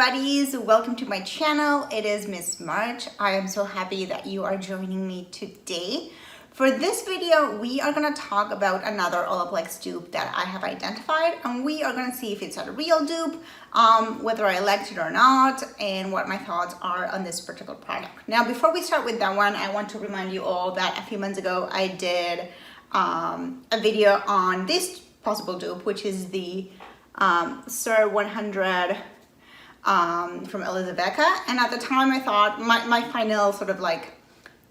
buddies, welcome to my channel. It is Miss March. I am so happy that you are joining me today. For this video, we are going to talk about another Olaplex dupe that I have identified, and we are going to see if it's a real dupe, whether I liked it or not, and what my thoughts are on this particular product. Now, before we start with that one, I want to remind you all that a few months ago I did a video on this possible dupe, which is the Sir 100 from Elizaveta, and at the time I thought my final sort of like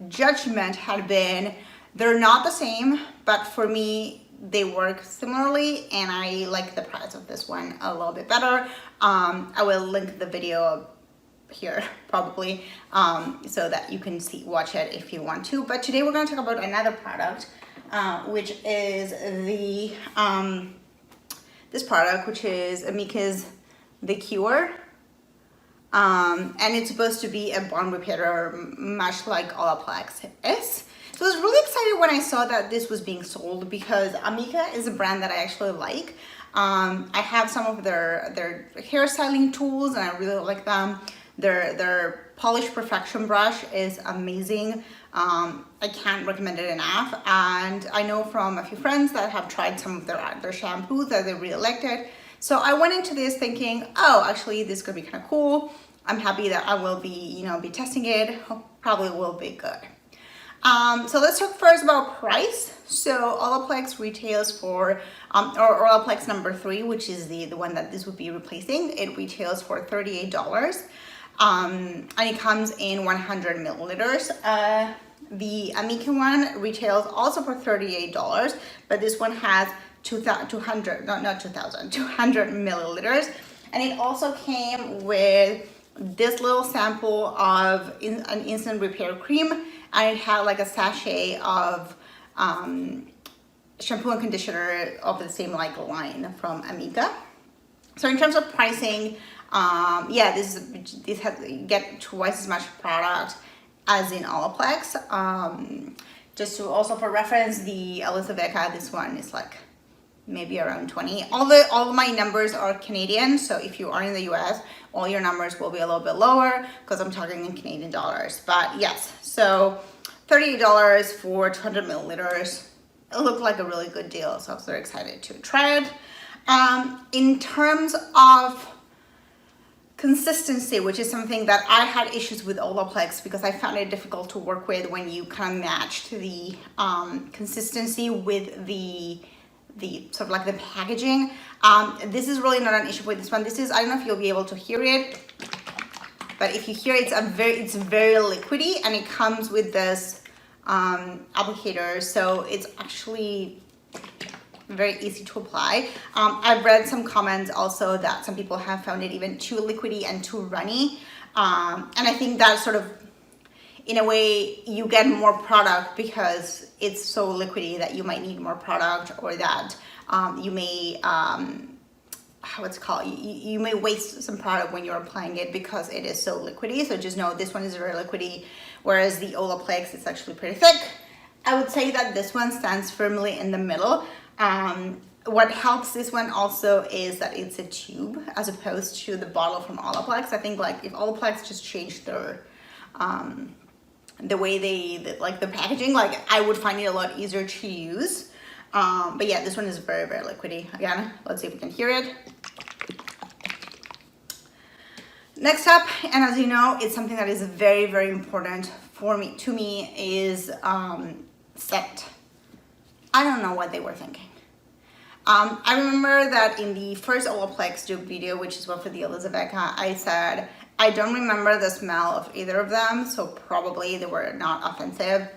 judgment had been they're not the same, but for me they work similarly and I like the price of this one a little bit better. I will link the video here probably so that you can watch it if you want to, but today we're going to talk about another product which is the this product, which is Amika's the Kure. And it's supposed to be a bond repairer, much like Olaplex is. So I was really excited when I saw that this was being sold because Amika is a brand that I actually like. I have some of their hairstyling tools and I really like them. Their Polish Perfection brush is amazing. I can't recommend it enough. And I know from a few friends that have tried some of their shampoos that they really liked it. So I went into this thinking, oh, actually this could be kind of cool. I'm happy that I will be, be testing it. Probably will be good. So let's talk first about price. So Olaplex retails for, or Olaplex number 3, which is the one that this would be replacing. It retails for $38. And it comes in 100 milliliters. The Amika one retails also for $38, but this one has 200 milliliters, and it also came with this little sample of an instant repair cream, and it had like a sachet of shampoo and conditioner of the same line from Amika. So in terms of pricing, yeah, this get twice as much product as in Olaplex. Just to also for reference, the Elizaveta, this one is like maybe around 20. All my numbers are Canadian, so if you are in the US, all your numbers will be a little bit lower because I'm talking in Canadian dollars. But yes, so $38 for 200 milliliters. It looked like a really good deal, so I was very excited to try it. In terms of consistency, which is something that I had issues with Olaplex because I found it difficult to work with when you kind of matched the consistency with the sort of like the packaging. This is really not an issue with this one. This is, I don't know if you'll be able to hear it, but if you hear it, it's very liquidy, and it comes with this applicator, so it's actually very easy to apply. I've read some comments also that some people have found it even too liquidy and too runny, and I think that sort of, in a way, you get more product because it's so liquidy that you might need more product, or that you may, you may waste some product when you're applying it because it is so liquidy. So just know this one is very liquidy, whereas the Olaplex is actually pretty thick. I would say that this one stands firmly in the middle. What helps this one also is that it's a tube as opposed to the bottle from Olaplex. I think like if Olaplex just changed their the way they like the packaging, like I would find it a lot easier to use. But yeah, this one is very liquidy. Again, let's see if we can hear it. Next up, and as you know, it's something that is very important to me is scent. I don't know what they were thinking. I remember that in the first Olaplex dupe video, which is one for the Elizaveta, I said I don't remember the smell of either of them, so probably they were not offensive.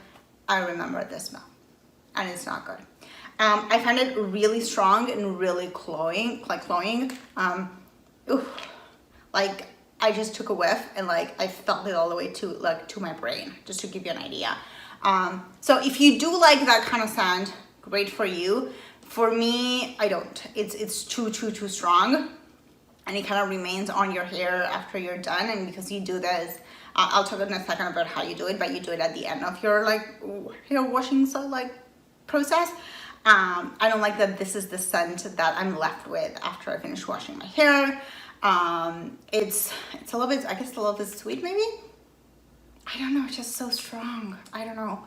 I remember the smell, and it's not good. I found it really strong and really cloying. Like I just took a whiff and like I felt it all the way to my brain, just to give you an idea. So if you do like that kind of scent, great for you. For me, I don't. It's too strong, and it kind of remains on your hair after you're done. And because you do this, I'll talk in a second about how you do it, but you do it at the end of your like hair washing process. I don't like that this is the scent that I'm left with after I finish washing my hair. It's a little bit, I guess a little bit sweet maybe. I don't know, it's just so strong. I don't know.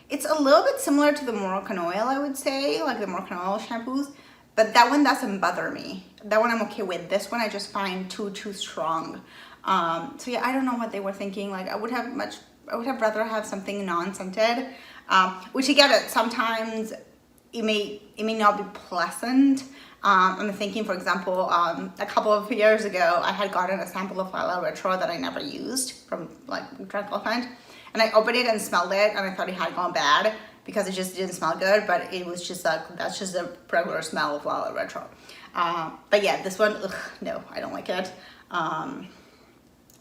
It's a little bit similar to the Moroccan oil, I would say, like the Moroccan oil shampoos, but that one doesn't bother me. That one I'm okay with. This one I just find too strong. So yeah, I don't know what they were thinking. Like I would have rather have something non-scented, which again, sometimes it may not be pleasant. I'm thinking, for example, a couple of years ago, I had gotten a sample of Lila Retro that I never used from like Drunk Elephant, and I opened it and smelled it, and I thought it had gone bad because it just didn't smell good, but it was just like, that's just a regular smell of Lila Retro. But yeah, this one, ugh, no, I don't like it.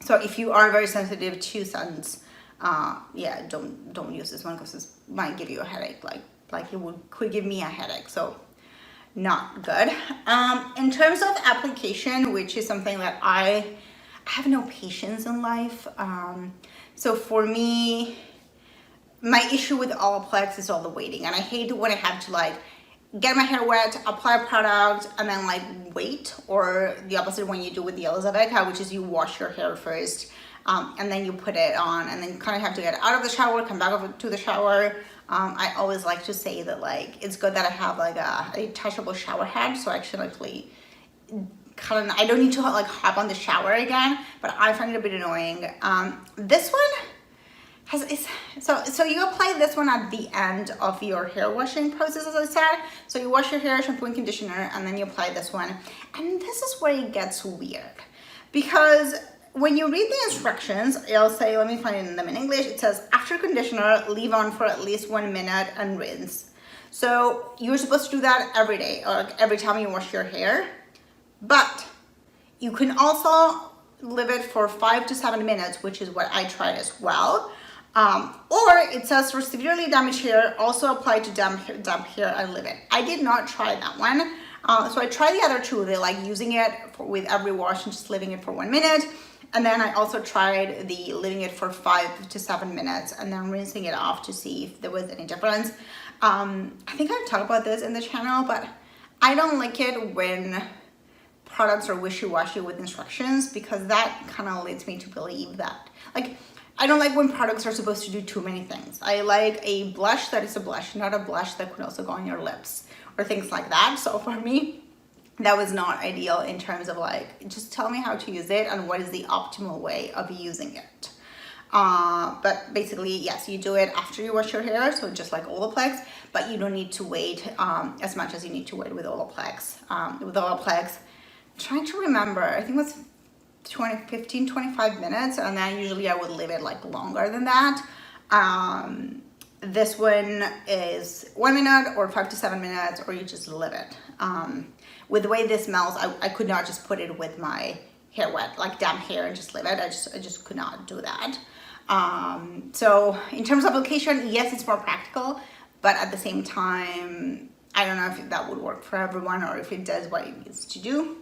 So if you are very sensitive to scents, yeah, don't use this one because this might give you a headache, like it could give me a headache. So not good. In terms of application, which is something that I have no patience in life. So for me, my issue with Olaplex is all the waiting, and I hate when I have to like get my hair wet, apply a product, and then like wait, or the opposite when you do with the Elizabeth, which is you wash your hair first, and then you put it on, and then you kind of have to get out of the shower, come back over to the shower. I always like to say that like it's good that I have like a detachable shower head, so actually kind of, I don't need to like hop on the shower again, but I find it a bit annoying. This one so you apply this one at the end of your hair washing process, as I said. So you wash your hair, shampoo and conditioner, and then you apply this one. And this is where it gets weird, because when you read the instructions, it'll say, let me find them in English. It says, after conditioner, leave on for at least 1 minute and rinse. So you're supposed to do that every day, or every time you wash your hair. But you can also leave it for 5 to 7 minutes, which is what I tried as well. Or it says for severely damaged hair, also apply to damp hair and leave it. I did not try that one. So I tried the other two. They like using it with every wash and just leaving it for 1 minute. And then I also tried the leaving it for 5 to 7 minutes and then rinsing it off to see if there was any difference. I think I've talked about this in the channel, but I don't like it when products are wishy-washy with instructions, because that kind of leads me to believe that, like, I don't like when products are supposed to do too many things. I like a blush that is a blush, not a blush that could also go on your lips or things like that. So for me, that was not ideal in terms of like, just tell me how to use it and what is the optimal way of using it. But basically, yes, you do it after you wash your hair, so just like Olaplex, but you don't need to wait as much as you need to wait with Olaplex. I'm trying to remember, I think it was 25 minutes, and then usually I would leave it like longer than that. This one is 1 minute or 5 to 7 minutes, or you just leave it. With the way this smells, I could not just put it with my hair wet, like damp hair, and just leave it. I just could not do that. So in terms of application, yes, it's more practical, but at the same time, I don't know if that would work for everyone or if it does what it needs to do.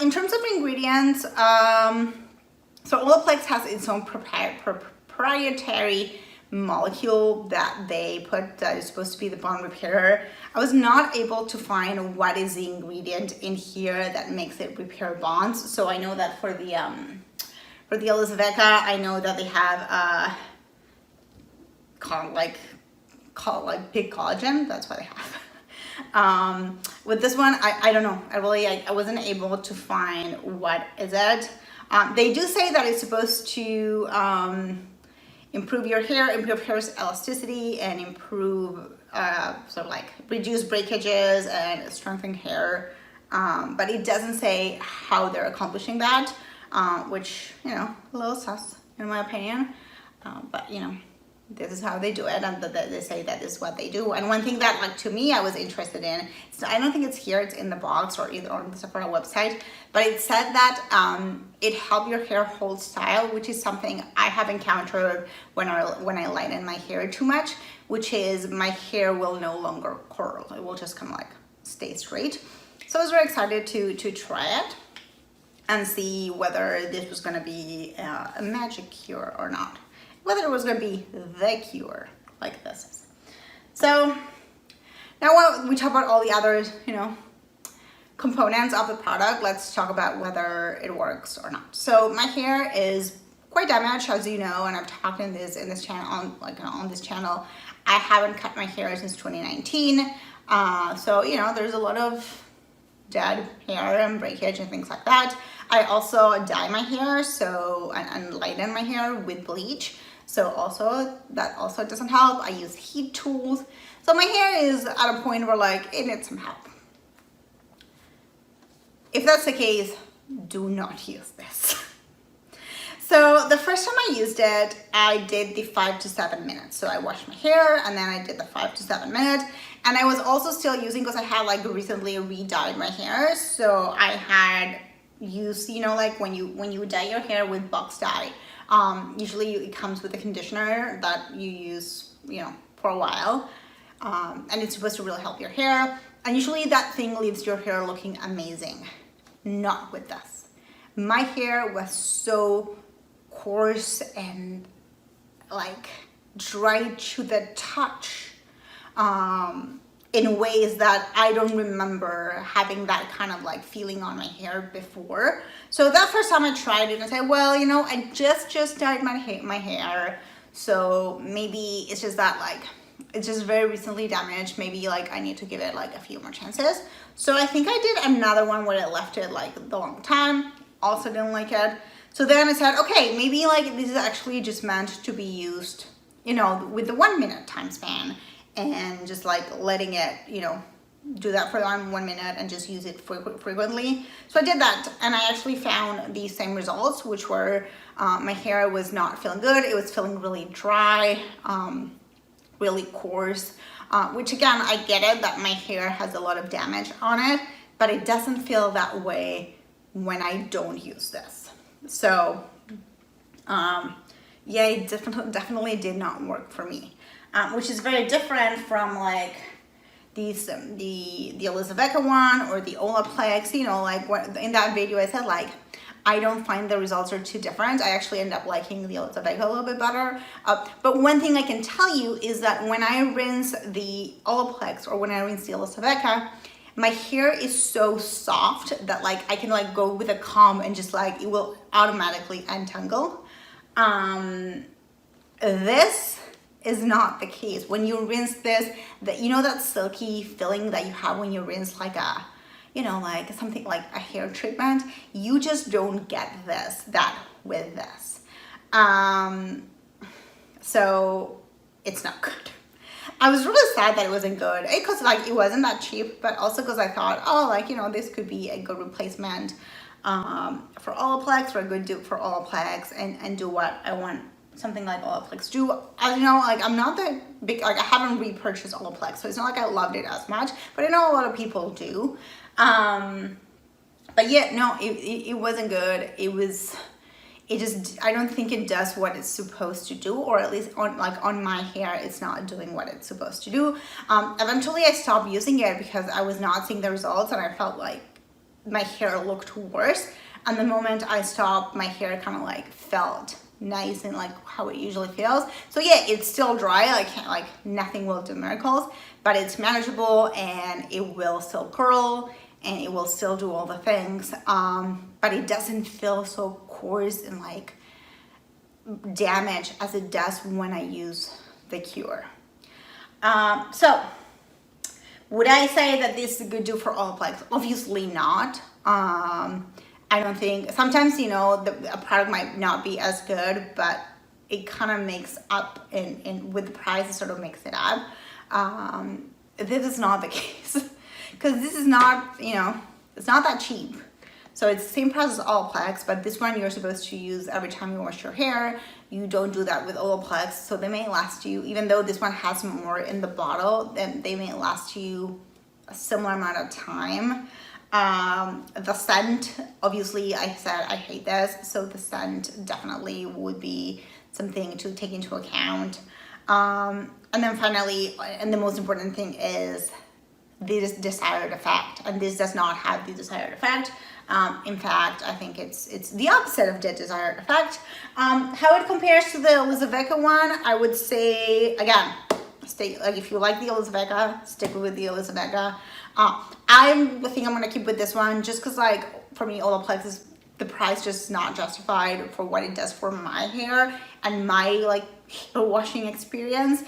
In terms of ingredients, so Olaplex has its own proprietary molecule that they put that is supposed to be the bond repairer. I was not able to find what is the ingredient in here that makes it repair bonds. So I know that for the Elizabeth, I know that they have pig collagen. That's what they have. With this one, I don't know. I wasn't able to find what is it. They do say that it's supposed to improve your hair, improve hair's elasticity, and improve sort of like reduce breakages and strengthen hair. But it doesn't say how they're accomplishing that, which, you know, a little sus in my opinion. But you know, this is how they do it, and they say that is what they do. And one thing that, like, to me, I was interested in, so I don't think it's here, it's in the box or either on the Sephora website, but it said that it helped your hair hold style, which is something I have encountered when I lighten my hair too much, which is my hair will no longer curl. It will just kind of like stay straight. So I was very excited to try it and see whether this was going to be a magic cure or not. Whether it was going to be the cure like this is. So now while we talk about all the other, components of the product, let's talk about whether it works or not. So my hair is quite damaged, as you know, and I've talked in this channel on this channel. I haven't cut my hair since 2019. So there's a lot of dead hair and breakage and things like that. I also dye my hair and lighten my hair with bleach. So that also doesn't help. I use heat tools. So my hair is at a point where it needs some help. If that's the case, do not use this. So the first time I used it, I did the 5 to 7 minutes. So I washed my hair and then I did the 5 to 7 minutes. And I was also still using, because I had recently re-dyed my hair. So I had used, when you dye your hair with box dye, usually it comes with a conditioner that you use, for a while. And it's supposed to really help your hair. And usually that thing leaves your hair looking amazing. Not with this. My hair was so coarse and dry to the touch in ways that I don't remember having that kind of feeling on my hair before. So that first time I tried it, I said, well, I just dyed my hair, so maybe it's just that it's just very recently damaged. Maybe I need to give it a few more chances. So I think I did another one where I left it the long time. Also didn't like it. So then I said, okay, maybe this is actually just meant to be used, with the 1 minute time span, and just letting it, do that for 1 minute and just use it frequently. So I did that, and I actually found the same results, which were my hair was not feeling good. It was feeling really dry, really coarse, which again, I get it that my hair has a lot of damage on it, but it doesn't feel that way when I don't use this. So yeah, it definitely did not work for me, which is very different from these the Elizaveta one or the Olaplex. In that video I said I don't find the results are too different. I actually end up liking the Elizaveta a little bit better. But one thing I can tell you is that when I rinse the Olaplex or when I rinse the Elizaveta, my hair is so soft that I can go with a comb and just it will automatically untangle. This is not the case. When you rinse this, that silky feeling that you have when you rinse something like a hair treatment, you just don't get that with this. So it's not good. I was really sad that it wasn't good, because it wasn't that cheap, but also because I thought, oh, this could be a good replacement for Olaplex, or a good dupe for Olaplex, and do what I want something like Olaplex do. As you know, I'm not that big, I haven't repurchased Olaplex, so it's not I loved it as much, but I know a lot of people do. But yeah, no, it wasn't good. I don't think it does what it's supposed to do, or at least on my hair, it's not doing what it's supposed to do. Eventually I stopped using it because I was not seeing the results, and I felt my hair looked worse. And the moment I stopped, my hair kind of felt nice and how it usually feels. So yeah, it's still dry. I can't nothing will do miracles, but it's manageable, and it will still curl, and it will still do all the things, but it doesn't feel so coarse and damaged as it does when I use the Kure. So would I say that this is a good dupe for Olaplex? Obviously not. I don't think, sometimes a product might not be as good, but it kind of makes up in with the price, it sort of makes it up. This is not the case. Because this is not, it's not that cheap. So it's the same price as Olaplex, but this one you're supposed to use every time you wash your hair. You don't do that with Olaplex, so they may last you, even though this one has more in the bottle, then they may last you a similar amount of time. The scent, obviously I said I hate this, so the scent definitely would be something to take into account. And then finally, and the most important thing is this desired effect, and this does not have the desired effect. In fact, I think it's the opposite of the desired effect. How it compares to the Elizaveta one, I would say, again, stay, like if you like the Olaplex, stick with the Olaplex. I think I'm gonna keep with this one just because, like, for me, Olaplex is the price just not justified for what it does for my hair and my like hair washing experience.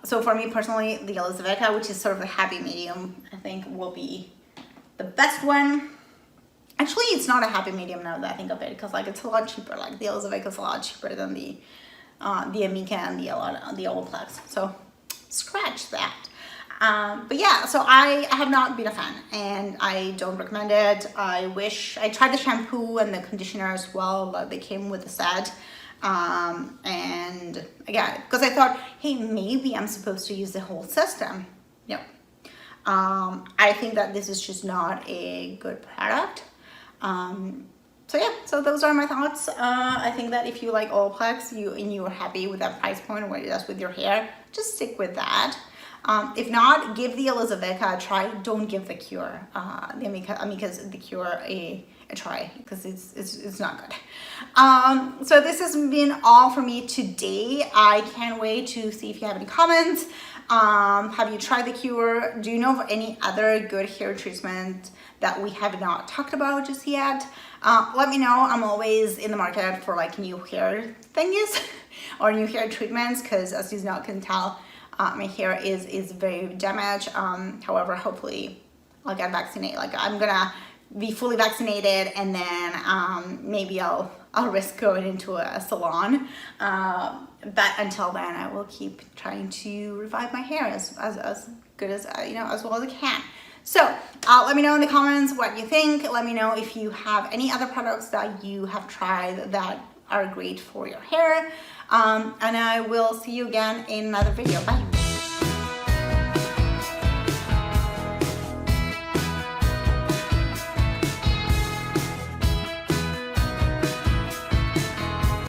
So for me personally, the Olaplex, which is sort of a happy medium, I think will be the best one. Actually, it's not a happy medium now that I think of it, because like it's a lot cheaper. Like the Olaplex is a lot cheaper than the Amika and the Olaplex. So scratch that. But yeah, so I have not been a fan and I don't recommend it. I wish I tried the shampoo and the conditioner as well, but they came with a set. And again, because I thought, hey, maybe I'm supposed to use the whole system. No. I think that this is just not a good product. So yeah, so those are my thoughts. I think that if you like Olaplex and you're happy with that price point and what it does with your hair, just stick with that. If not, give the Olaplex a try. Don't give the Kure, the Amika's the Kure a try, because it's not good. So this has been all for me today. I can't wait to see if you have any comments. Have you tried the Kure? Do you know of any other good hair treatment that we have not talked about just yet? Let me know. I'm always in the market for like new hair thingies or new hair treatments, because as you now can tell, my hair is very damaged. However, hopefully I'll get vaccinated. Like I'm gonna be fully vaccinated, and then maybe I'll risk going into a salon. But until then, I will keep trying to revive my hair as good as as well as I can. So let me know in the comments what you think. Let me know if you have any other products that you have tried that are great for your hair. And I will see you again in another video. Bye.